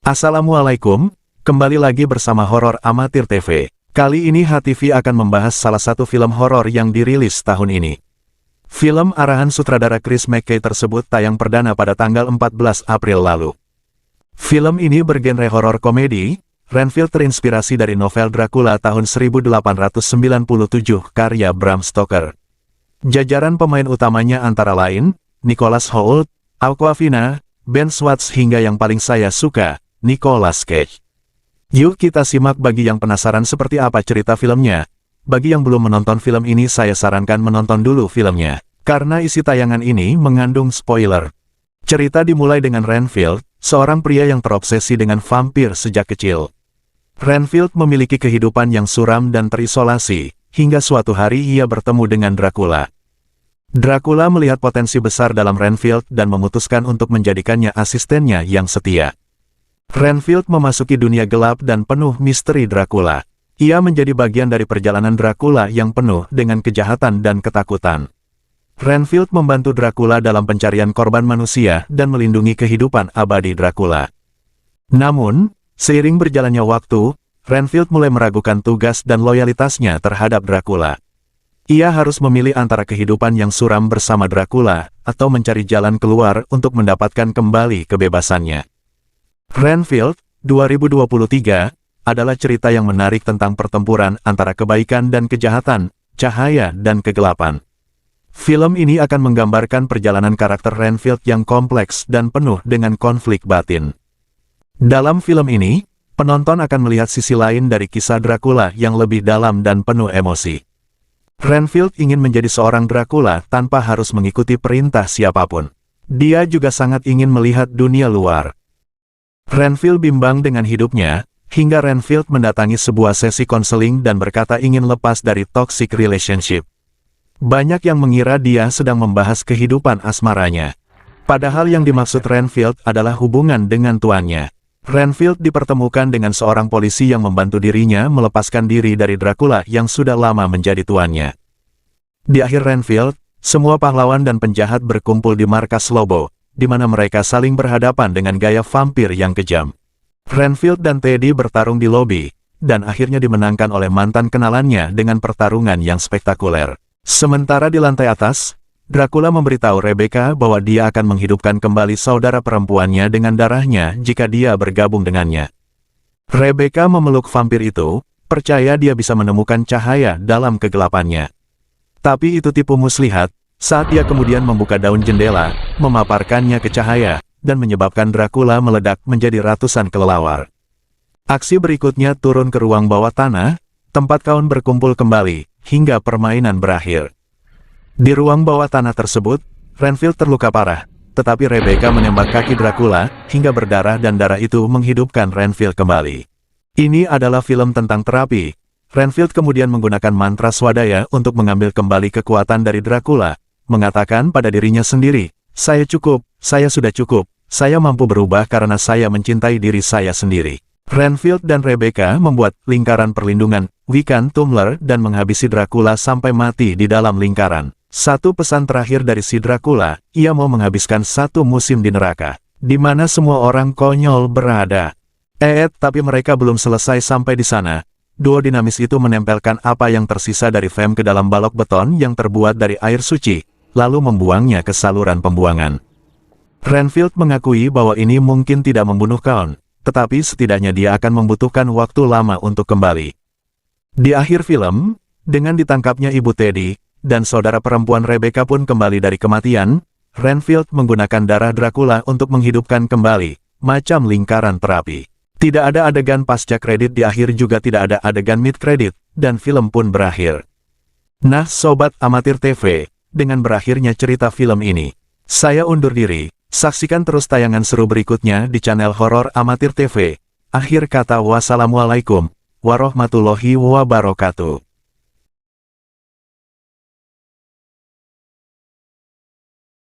Assalamualaikum, kembali lagi bersama Horor Amatir TV. Kali ini HTV akan membahas salah satu film horor yang dirilis tahun ini. Film arahan sutradara Chris McKay tersebut tayang perdana pada tanggal 14 April lalu. Film ini bergenre horor komedi. Renfield terinspirasi dari novel Dracula tahun 1897 karya Bram Stoker. Jajaran pemain utamanya antara lain Nicholas Hoult, Awkwafina, Ben Schwartz hingga yang paling saya suka, Nicolas Cage. Yuk kita simak bagi yang penasaran seperti apa cerita filmnya. Bagi yang belum menonton film ini saya sarankan menonton dulu filmnya, karena isi tayangan ini mengandung spoiler. Cerita dimulai dengan Renfield, seorang pria yang terobsesi dengan vampir sejak kecil. Renfield memiliki kehidupan yang suram dan terisolasi, hingga suatu hari ia bertemu dengan Dracula. Dracula melihat potensi besar dalam Renfield dan memutuskan untuk menjadikannya asistennya yang setia. Renfield memasuki dunia gelap dan penuh misteri Dracula. Ia menjadi bagian dari perjalanan Dracula yang penuh dengan kejahatan dan ketakutan. Renfield membantu Dracula dalam pencarian korban manusia dan melindungi kehidupan abadi Dracula. Namun, seiring berjalannya waktu, Renfield mulai meragukan tugas dan loyalitasnya terhadap Dracula. Ia harus memilih antara kehidupan yang suram bersama Dracula, atau mencari jalan keluar untuk mendapatkan kembali kebebasannya. Renfield, 2023, adalah cerita yang menarik tentang pertempuran antara kebaikan dan kejahatan, cahaya dan kegelapan. Film ini akan menggambarkan perjalanan karakter Renfield yang kompleks dan penuh dengan konflik batin. Dalam film ini, penonton akan melihat sisi lain dari kisah Dracula yang lebih dalam dan penuh emosi. Renfield ingin menjadi seorang Dracula tanpa harus mengikuti perintah siapapun. Dia juga sangat ingin melihat dunia luar. Renfield bimbang dengan hidupnya, hingga Renfield mendatangi sebuah sesi konseling dan berkata ingin lepas dari toxic relationship. Banyak yang mengira dia sedang membahas kehidupan asmaranya. Padahal yang dimaksud Renfield adalah hubungan dengan tuannya. Renfield dipertemukan dengan seorang polisi yang membantu dirinya melepaskan diri dari Dracula yang sudah lama menjadi tuannya. Di akhir Renfield, semua pahlawan dan penjahat berkumpul di markas Lobo, di mana mereka saling berhadapan dengan gaya vampir yang kejam. Renfield dan Teddy bertarung di lobi, dan akhirnya dimenangkan oleh mantan kenalannya dengan pertarungan yang spektakuler. Sementara di lantai atas, Dracula memberitahu Rebecca bahwa dia akan menghidupkan kembali saudara perempuannya dengan darahnya jika dia bergabung dengannya. Rebecca memeluk vampir itu, percaya dia bisa menemukan cahaya dalam kegelapannya. Tapi itu tipu muslihat, saat dia kemudian membuka daun jendela, memaparkannya ke cahaya, dan menyebabkan Dracula meledak menjadi ratusan kelelawar. Aksi berikutnya turun ke ruang bawah tanah, tempat kaum berkumpul kembali, hingga permainan berakhir. Di ruang bawah tanah tersebut, Renfield terluka parah, tetapi Rebecca menembak kaki Dracula, hingga berdarah dan darah itu menghidupkan Renfield kembali. Ini adalah film tentang terapi. Renfield kemudian menggunakan mantra swadaya untuk mengambil kembali kekuatan dari Dracula, mengatakan pada dirinya sendiri, "Saya cukup, saya sudah cukup, saya mampu berubah karena saya mencintai diri saya sendiri." Renfield dan Rebecca membuat lingkaran perlindungan, Wiccan Tumbler, dan menghabisi Dracula sampai mati di dalam lingkaran. Satu pesan terakhir dari si Dracula, ia mau menghabiskan satu musim di neraka, di mana semua orang konyol berada. Tapi mereka belum selesai sampai di sana. Duo dinamis itu menempelkan apa yang tersisa dari Fem ke dalam balok beton yang terbuat dari air suci, lalu membuangnya ke saluran pembuangan. Renfield mengakui bahwa ini mungkin tidak membunuh Count, tetapi setidaknya dia akan membutuhkan waktu lama untuk kembali. Di akhir film, dengan ditangkapnya ibu Teddy, dan saudara perempuan Rebecca pun kembali dari kematian, Renfield menggunakan darah Dracula untuk menghidupkan kembali, macam lingkaran terapi. Tidak ada adegan pasca kredit di akhir, juga tidak ada adegan mid kredit, dan film pun berakhir. Nah Sobat Amatir TV, dengan berakhirnya cerita film ini, saya undur diri, saksikan terus tayangan seru berikutnya di channel Horor Amatir TV. Akhir kata wassalamualaikum warahmatullahi wabarakatuh.